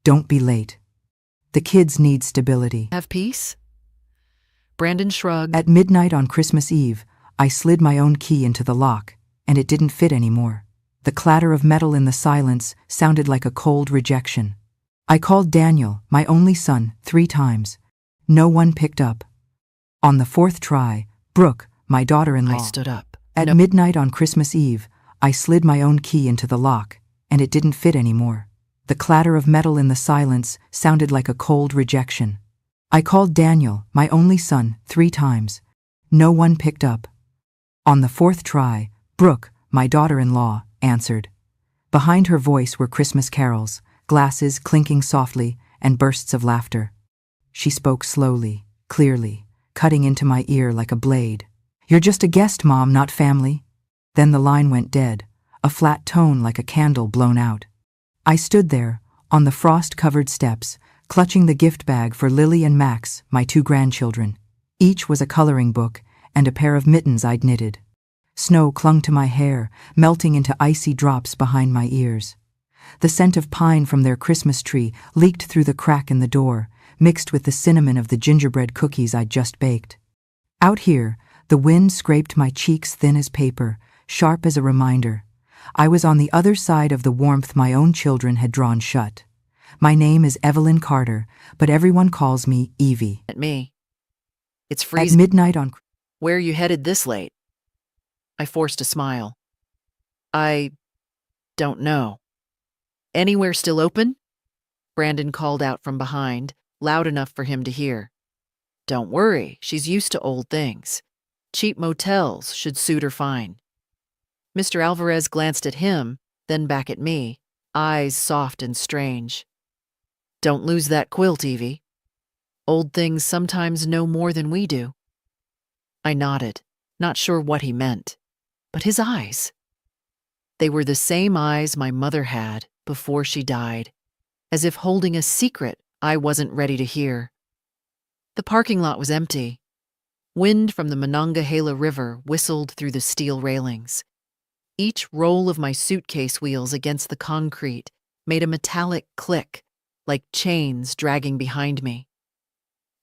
Don't be late. The kids need stability. Have peace? Brandon shrugged. At midnight on Christmas Eve, I slid my own key into the lock, and it didn't fit anymore. The clatter of metal in the silence sounded like a cold rejection. I called Daniel, my only son, 3 times. No one picked up. On the 4th try, Brooke, my daughter-in-law. I stood up. At midnight on Christmas Eve, I slid my own key into the lock, and it didn't fit anymore. The clatter of metal in the silence sounded like a cold rejection. I called Daniel, my only son, 3 times. No one picked up. On the 4th try, Brooke, my daughter-in-law, answered. Behind her voice were Christmas carols, glasses clinking softly, and bursts of laughter. She spoke slowly, clearly, cutting into my ear like a blade. "You're just a guest, Mom, not family." Then the line went dead, a flat tone like a candle blown out. I stood there, on the frost-covered steps, clutching the gift bag for Lily and Max, my 2 grandchildren. Each was a coloring book and a pair of mittens I'd knitted. Snow clung to my hair, melting into icy drops behind my ears. The scent of pine from their Christmas tree leaked through the crack in the door, mixed with the cinnamon of the gingerbread cookies I'd just baked. Out here, the wind scraped my cheeks thin as paper, sharp as a reminder. I was on the other side of the warmth my own children had drawn shut. My name is Evelyn Carter, but everyone calls me Evie. At me. It's freezing. At midnight on... Where are you headed this late? I forced a smile. I don't know. Anywhere still open? Brandon called out from behind, loud enough for him to hear. Don't worry, she's used to old things. Cheap motels should suit her fine. Mr. Alvarez glanced at him, then back at me, eyes soft and strange. Don't lose that quilt, Evie. Old things sometimes know more than we do. I nodded, not sure what he meant. But his eyes. They were the same eyes my mother had before she died, as if holding a secret I wasn't ready to hear. The parking lot was empty. Wind from the Monongahela River whistled through the steel railings. Each roll of my suitcase wheels against the concrete made a metallic click, like chains dragging behind me.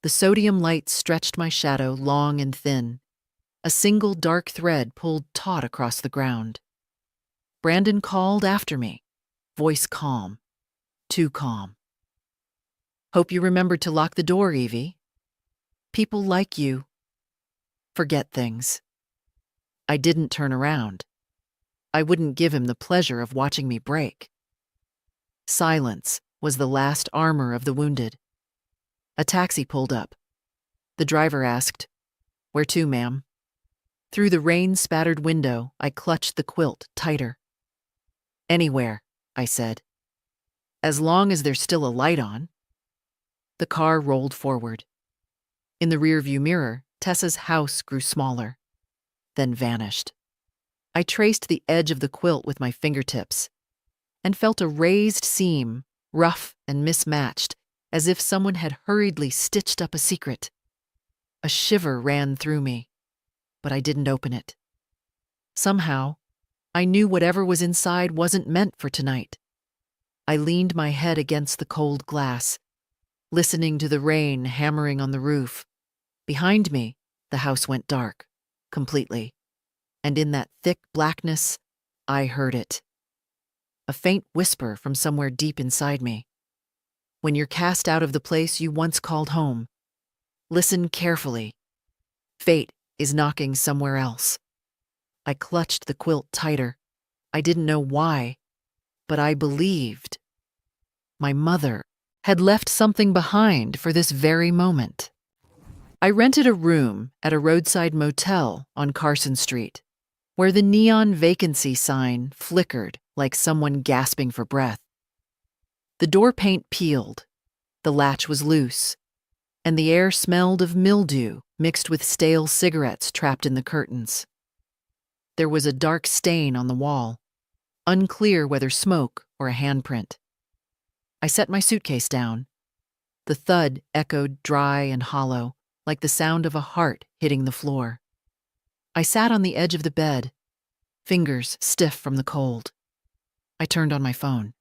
The sodium light stretched my shadow long and thin. A single dark thread pulled taut across the ground. Brandon called after me, voice calm, too calm. Hope you remembered to lock the door, Evie. People like you forget things. I didn't turn around. I wouldn't give him the pleasure of watching me break. Silence was the last armor of the wounded. A taxi pulled up. The driver asked, "Where to, ma'am?" Through the rain-spattered window, I clutched the quilt tighter. "Anywhere," I said. "As long as there's still a light on." The car rolled forward. In the rearview mirror, Tessa's house grew smaller, then vanished. I traced the edge of the quilt with my fingertips and felt a raised seam, rough and mismatched, as if someone had hurriedly stitched up a secret. A shiver ran through me, but I didn't open it. Somehow, I knew whatever was inside wasn't meant for tonight. I leaned my head against the cold glass, listening to the rain hammering on the roof. Behind me, the house went dark, completely, and in that thick blackness, I heard it. A faint whisper from somewhere deep inside me. When you're cast out of the place you once called home, listen carefully. Fate is knocking somewhere else. I clutched the quilt tighter. I didn't know why, but I believed. My mother had left something behind for this very moment. I rented a room at a roadside motel on Carson Street, where the neon vacancy sign flickered like someone gasping for breath. The door paint peeled, the latch was loose, and the air smelled of mildew mixed with stale cigarettes trapped in the curtains. There was a dark stain on the wall, unclear whether smoke or a handprint. I set my suitcase down. The thud echoed dry and hollow, like the sound of a heart hitting the floor. I sat on the edge of the bed, fingers stiff from the cold. I turned on my phone.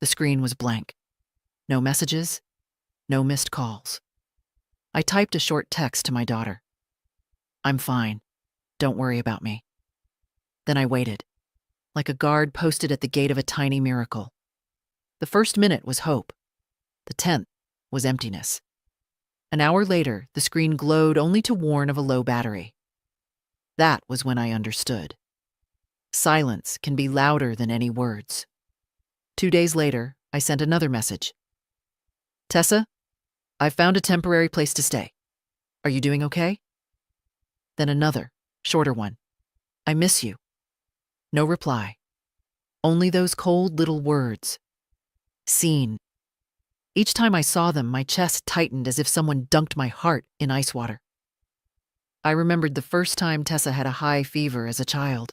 The screen was blank. No messages, no missed calls. I typed a short text to my daughter. I'm fine. Don't worry about me. Then I waited, like a guard posted at the gate of a tiny miracle. The first minute was hope. The 10th was emptiness. An hour later, the screen glowed only to warn of a low battery. That was when I understood. Silence can be louder than any words. 2 days later, I sent another message. Tessa, I've found a temporary place to stay. Are you doing okay? Then another, shorter one. I miss you. No reply. Only those cold little words. Seen. Each time I saw them, my chest tightened as if someone dunked my heart in ice water. I remembered the first time Tessa had a high fever as a child.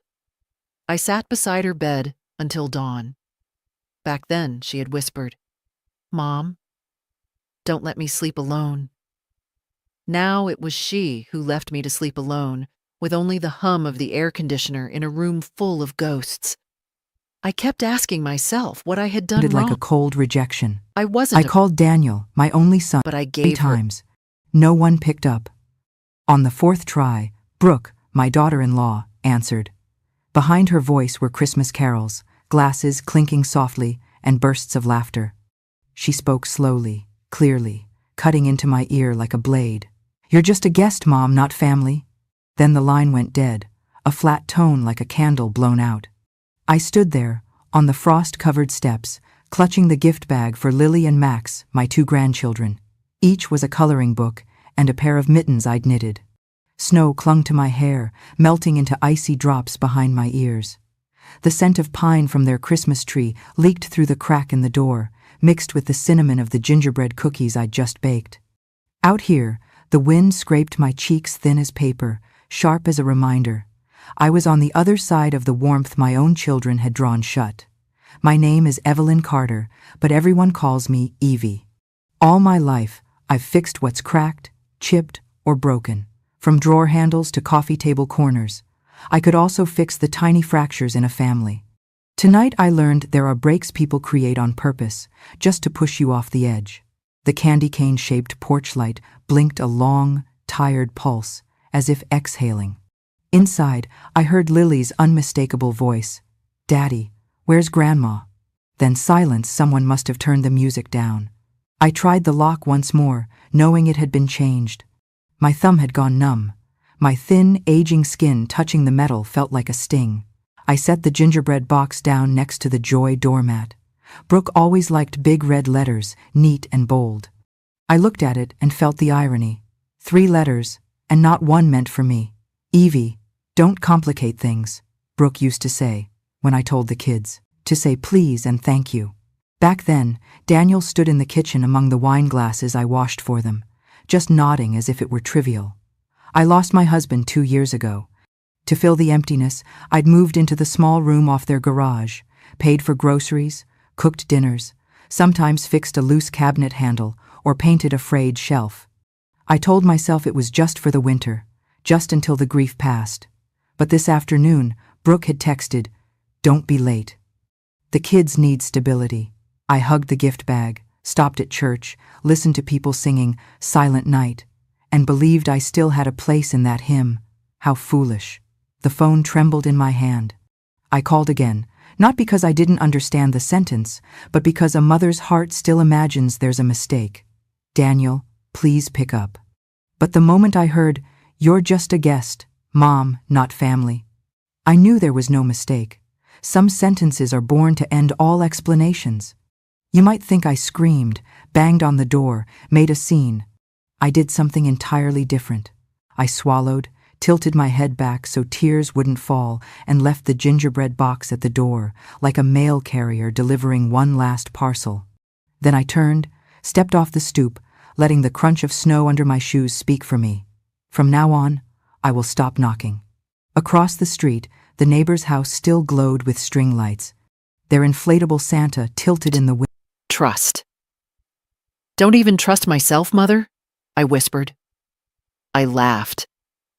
I sat beside her bed until dawn. Back then, she had whispered, "Mom, don't let me sleep alone." Now it was she who left me to sleep alone, with only the hum of the air conditioner in a room full of ghosts. I kept asking myself what I had done Sounded wrong. like a cold rejection. I wasn't I called Daniel, my only son, but I 3 gave her. times. No one picked up. On the 4th try, Brooke, my daughter-in-law, answered. Behind her voice were Christmas carols, glasses clinking softly, and bursts of laughter. She spoke slowly, clearly, cutting into my ear like a blade. "You're just a guest, Mom, not family." Then the line went dead, a flat tone like a candle blown out. I stood there, on the frost-covered steps, clutching the gift bag for Lily and Max, my 2 grandchildren. Each was a coloring book and a pair of mittens I'd knitted. Snow clung to my hair, melting into icy drops behind my ears. The scent of pine from their Christmas tree leaked through the crack in the door, mixed with the cinnamon of the gingerbread cookies I'd just baked. Out here, the wind scraped my cheeks thin as paper, sharp as a reminder. I was on the other side of the warmth my own children had drawn shut. My name is Evelyn Carter, but everyone calls me Evie. All my life, I've fixed what's cracked, chipped, or broken, from drawer handles to coffee table corners. I could also fix the tiny fractures in a family. Tonight I learned there are breaks people create on purpose, just to push you off the edge. The candy cane-shaped porch light blinked a long, tired pulse, as if exhaling. Inside, I heard Lily's unmistakable voice. "Daddy, where's Grandma?" Then silence. Someone must have turned the music down. I tried the lock once more, knowing it had been changed. My thumb had gone numb. My thin, aging skin touching the metal felt like a sting. I set the gingerbread box down next to the Joy doormat. Brooke always liked big red letters, neat and bold. I looked at it and felt the irony. 3 letters, and not one meant for me. "Evie, don't complicate things," Brooke used to say, when I told the kids, to say please and thank you. Back then, Daniel stood in the kitchen among the wine glasses I washed for them, just nodding as if it were trivial. I lost my husband 2 years ago. To fill the emptiness, I'd moved into the small room off their garage, paid for groceries, cooked dinners, sometimes fixed a loose cabinet handle or painted a frayed shelf. I told myself it was just for the winter, just until the grief passed. But this afternoon, Brooke had texted, "Don't be late." The kids need stability. I hugged the gift bag, stopped at church, listened to people singing Silent Night, and believed I still had a place in that hymn. How foolish. The phone trembled in my hand. I called again, not because I didn't understand the sentence, but because a mother's heart still imagines there's a mistake. "Daniel, please pick up." But the moment I heard, "You're just a guest, Mom, not family," I knew there was no mistake. Some sentences are born to end all explanations. You might think I screamed, banged on the door, made a scene. I did something entirely different. I swallowed, tilted my head back so tears wouldn't fall, and left the gingerbread box at the door, like a mail carrier delivering one last parcel. Then I turned, stepped off the stoop, letting the crunch of snow under my shoes speak for me. From now on, I will stop knocking. Across the street, the neighbor's house still glowed with string lights. Their inflatable Santa tilted in the wind. Trust. "Don't even trust myself, Mother?" I whispered. I laughed.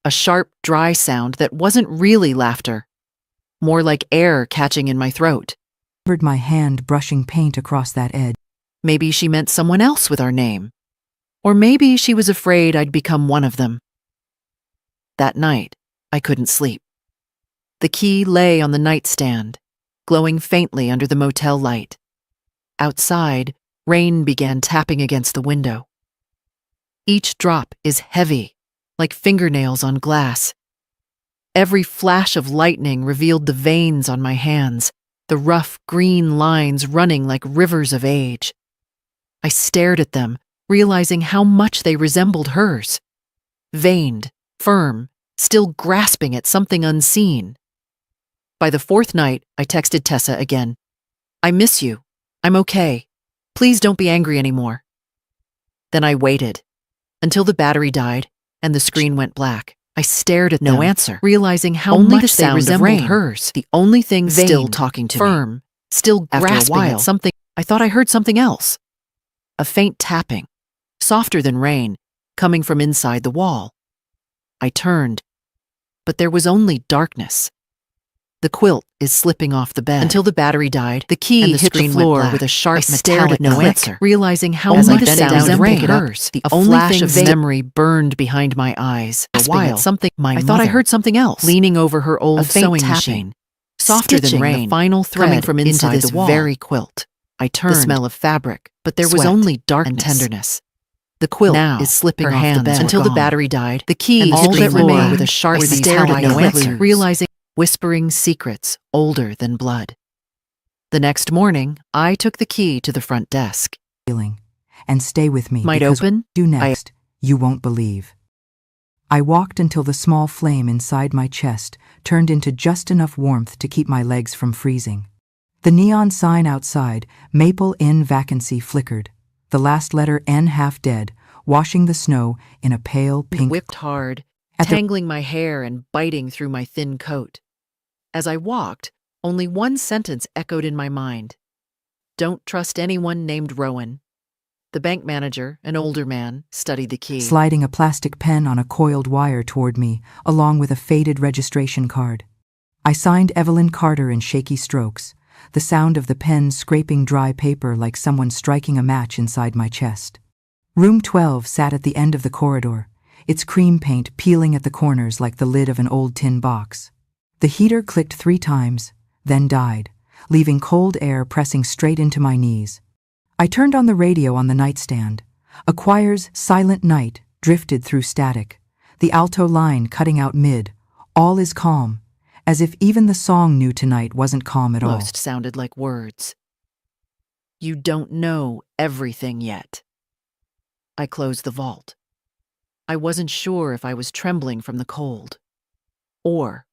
A sharp, dry sound that wasn't really laughter. More like air catching in my throat. My hand brushing paint across that edge. Maybe she meant someone else with our name. Or maybe she was afraid I'd become one of them. That night, I couldn't sleep. The key lay on the nightstand, glowing faintly under the motel light. Outside, rain began tapping against the window. Each drop is heavy, like fingernails on glass. Every flash of lightning revealed the veins on my hands, the rough green lines running like rivers of age. I stared at them, realizing how much they resembled hers. Veined, firm, still grasping at something unseen. By the fourth night, I texted Tessa again. "I miss you. I'm okay. Please don't be angry anymore." Then I waited until the battery died and the screen went black. I stared at No them, answer. Realizing how Only much the they sound of resembled rain. hers. The only thing still Veined, talking to firm, me. Still After a grasping while, at something. I thought I heard something else. A faint tapping, softer than rain, coming from inside the wall. I turned, but there was only darkness. The quilt is slipping off the bed. Until the battery died, the key and the hit the screen floor went black. with a sharp I stared metallic at no click, answer. realizing how As I much the bent sound down to resembled pick it up, hers. the The only flash thing of vague- memory burned behind my eyes. A Grasping at while, something. my I thought I mother, heard something else. Leaning over her old faint sewing tapping, machine, softer than stitching the rain, final coming thread from into inside this the wall. very quilt. I turned. The smell of fabric, but there was Sweat only darkness and tenderness. The quilt Now, is slipping her off the hands bed were until the gone. battery died. The key And the hit the screen floor remained. with a sharp I stared stared at at no no answer, answer. realizing whispering secrets older than blood. The next morning, I took the key to the front desk. Feeling, and stay with me. Might because open? what I do next, you won't believe. I walked until the small flame inside my chest turned into just enough warmth to keep my legs from freezing. The neon sign outside, Maple Inn vacancy, flickered, the last letter N half dead, washing the snow in a pale pink. Whipped hard, At the- tangling my hair and biting through my thin coat. As I walked, only one sentence echoed in my mind. Don't trust anyone named Rowan. The bank manager, an older man, studied the key. Sliding a plastic pen on a coiled wire toward me, along with a faded registration card. I signed Evelyn Carter in shaky strokes, the sound of the pen scraping dry paper like someone striking a match inside my chest. Room 12 sat at the end of the corridor, its cream paint peeling at the corners like the lid of an old tin box. The heater clicked 3 times, then died, leaving cold air pressing straight into my knees. I turned on the radio on the nightstand. A choir's Silent Night drifted through static, the alto line cutting out mid. All is calm, as if even the song knew tonight wasn't calm at all. Most sounded like words. You don't know everything yet. I closed the vault. I wasn't sure if I was trembling from the cold, or